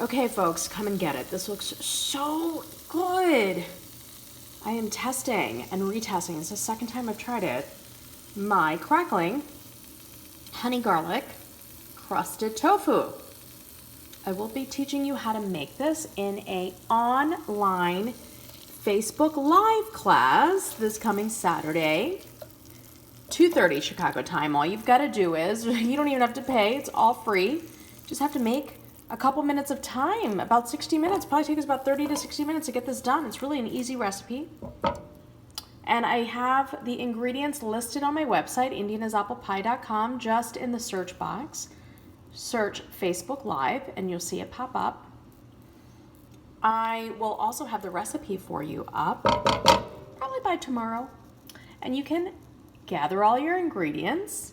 Okay, folks, come and get it. This looks so good. I am testing and retesting. It's the second time I've tried it. My Crackling honey garlic crusted tofu. I will be teaching you how to make this in an online Facebook Live class this coming Saturday, 2:30 Chicago time. All you've got to do is, you don't even have to pay, it's all free. Just have to make a couple minutes of time, about 60 minutes. Probably take us about 30 to 60 minutes to get this done. It's really an easy recipe. And I have the ingredients listed on my website, indianasapplepie.com, just in the search box. Search Facebook Live and you'll see it pop up. I will also have the recipe for you up, probably by tomorrow. And you can gather all your ingredients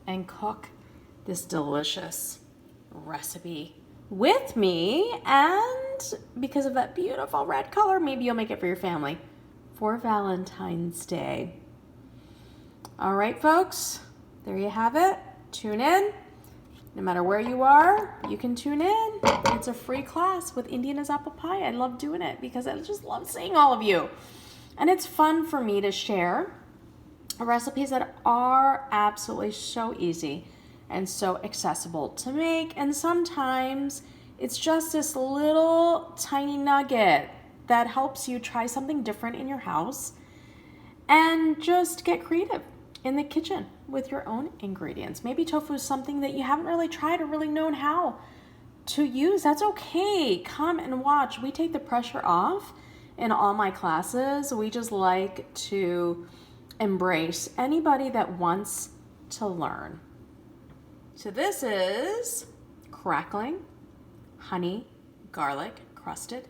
and cook this delicious recipe with me. And because of that beautiful red color, maybe you'll make it for your family for Valentine's Day. All right, folks, there you have it. Tune in. No matter where you are, you can tune in. It's a free class with Indiana's Apple Pie. I love doing it because I just love seeing all of you. And it's fun for me to share recipes that are absolutely so easy and so accessible to make. And sometimes it's just this little tiny nugget that helps you try something different in your house and just get creative in the kitchen with your own ingredients. Maybe tofu is something that you haven't really tried or really known how to use. That's okay. Come and watch. We take the pressure off in all my classes. We just like to embrace anybody that wants to learn. So this is Crackling honey garlic crusted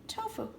tofu.